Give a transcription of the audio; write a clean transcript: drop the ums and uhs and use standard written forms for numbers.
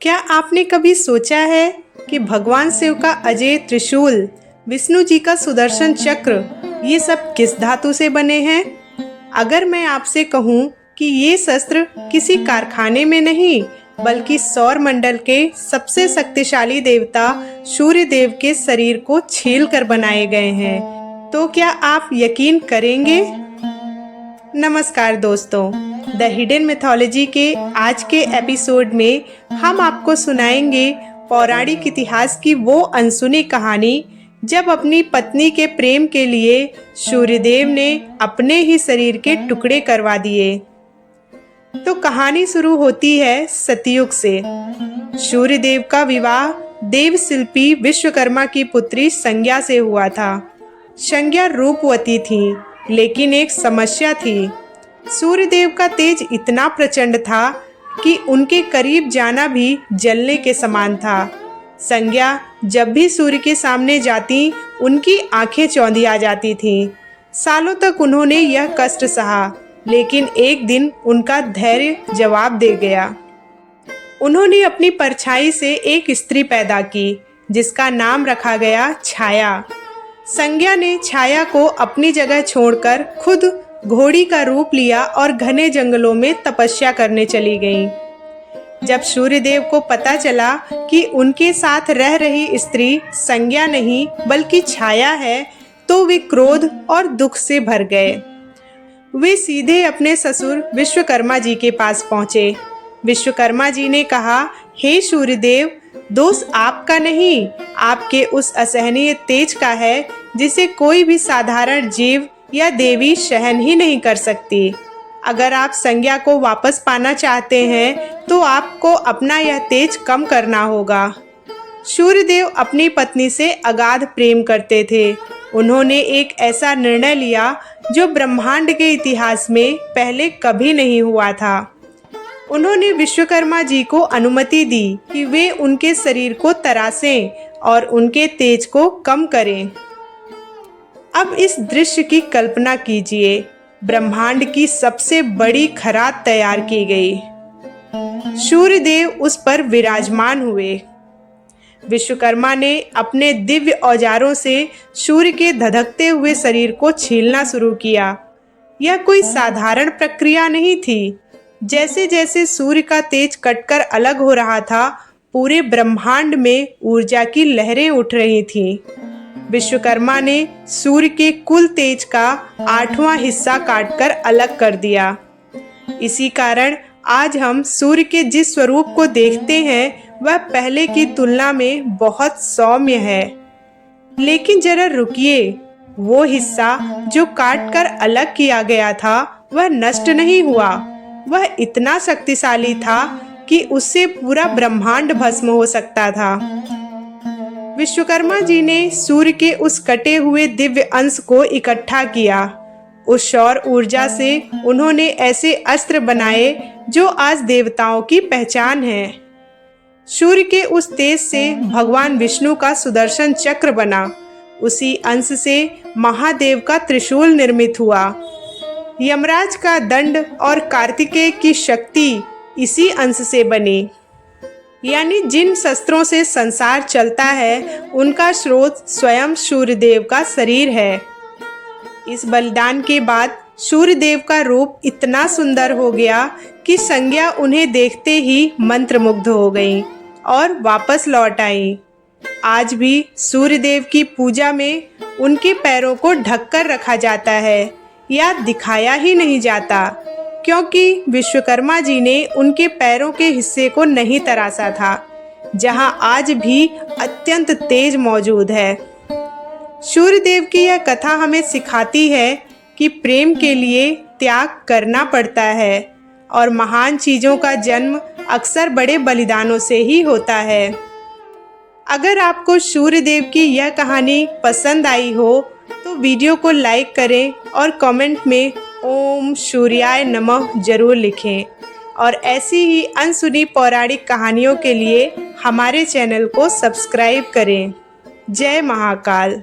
क्या आपने कभी सोचा है कि भगवान शिव का अजय त्रिशूल, विष्णु जी का सुदर्शन चक्र, ये सब किस धातु से बने हैं? अगर मैं आपसे कहूँ कि ये शस्त्र किसी कारखाने में नहीं बल्कि सौर मंडल के सबसे शक्तिशाली देवता सूर्य देव के शरीर को छील कर बनाए गए हैं, तो क्या आप यकीन करेंगे? नमस्कार दोस्तों, द हिडन मिथोलॉजी के आज के एपिसोड में हम आपको सुनाएंगे पौराणिक इतिहास की वो अनसुनी कहानी जब अपनी पत्नी के प्रेम के लिए सूर्यदेव ने अपने ही शरीर के टुकड़े करवा दिए। तो कहानी शुरू होती है सतयुग से। सूर्यदेव का विवाह देव शिल्पी विश्वकर्मा की पुत्री संज्ञा से हुआ था। संज्ञा रूपवती थी, लेकिन एक समस्या थी। सूर्यदेव का तेज इतना प्रचंड था कि उनके करीब जाना भी जलने के समान था। संज्ञा जब भी सूर्य के सामने जाती, उनकी आंखें चौंधी आ जाती थीं। सालों तक उन्होंने यह कष्ट सहा, लेकिन एक दिन उनका धैर्य जवाब दे गया। उन्होंने अपनी परछाई से एक स्त्री पैदा की, जिसका नाम रखा गया छाया। संज्ञा ने छाया को अपनी जगह छोड़कर खुद घोड़ी का रूप लिया और घने जंगलों में तपस्या करने चली गईं। जब सूर्यदेव को पता चला कि उनके साथ रह रही स्त्री संज्ञा नहीं बल्कि छाया है, तो वे क्रोध और दुख से भर गए। वे सीधे अपने ससुर विश्वकर्मा जी के पास पहुंचे। विश्वकर्मा जी ने कहा, हे सूर्यदेव, दोष आपका नहीं, आपके उस असहनीय तेज का है जिसे कोई भी साधारण जीव या देवी सहन ही नहीं कर सकती। अगर आप संज्ञा को वापस पाना चाहते हैं तो आपको अपना यह तेज कम करना होगा। सूर्यदेव अपनी पत्नी से अगाध प्रेम करते थे। उन्होंने एक ऐसा निर्णय लिया जो ब्रह्मांड के इतिहास में पहले कभी नहीं हुआ था। उन्होंने विश्वकर्मा जी को अनुमति दी कि वे उनके शरीर को तराशें और उनके तेज को कम करें। अब इस दृश्य की कल्पना कीजिए। ब्रह्मांड की सबसे बड़ी खराद तैयार की गई। सूर्यदेव उस पर विराजमान हुए। विश्वकर्मा ने अपने दिव्य औजारों से सूर्य के धधकते हुए शरीर को छीलना शुरू किया। यह कोई साधारण प्रक्रिया नहीं थी। जैसे जैसे सूर्य का तेज कटकर अलग हो रहा था, पूरे ब्रह्मांड में ऊर्जा की लहरें उठ रही थीं। विश्वकर्मा ने सूर्य के कुल तेज का 8वां हिस्सा काटकर अलग कर दिया। इसी कारण आज हम सूर्य के जिस स्वरूप को देखते हैं, वह पहले की तुलना में बहुत सौम्य है। लेकिन जरा रुकिए, वो हिस्सा जो काटकर अलग किया गया था, वह नष्ट नहीं हुआ। वह इतना शक्तिशाली था कि उससे पूरा ब्रह्मांड भस्म हो सकता था। विश्वकर्मा जी ने सूर्य के उस कटे हुए दिव्य अंश को इकट्ठा किया। उस सौर ऊर्जा से उन्होंने ऐसे अस्त्र बनाए जो आज देवताओं की पहचान है। सूर्य के उस तेज से भगवान विष्णु का सुदर्शन चक्र बना। उसी अंश से महादेव का त्रिशूल निर्मित हुआ। यमराज का दंड और कार्तिकेय की शक्ति इसी अंश से बनी। यानी जिन शस्त्रों से संसार चलता है, उनका स्रोत स्वयं सूर्यदेव का शरीर है। इस बलिदान के बाद सूर्यदेव का रूप इतना सुंदर हो गया कि संज्ञा उन्हें देखते ही मंत्रमुग्ध हो गई और वापस लौट आई। आज भी सूर्यदेव की पूजा में उनके पैरों को ढककर रखा जाता है या दिखाया ही नहीं जाता, क्योंकि विश्वकर्मा जी ने उनके पैरों के हिस्से को नहीं तराशा था, जहां आज भी अत्यंत तेज मौजूद है। सूर्यदेव की यह कथा हमें सिखाती है कि प्रेम के लिए त्याग करना पड़ता है और महान चीज़ों का जन्म अक्सर बड़े बलिदानों से ही होता है। अगर आपको सूर्यदेव की यह कहानी पसंद आई हो तो वीडियो को लाइक करें और कमेंट में ओम सूर्याय नमः जरूर लिखें। और ऐसी ही अनसुनी पौराणिक कहानियों के लिए हमारे चैनल को सब्सक्राइब करें। जय महाकाल।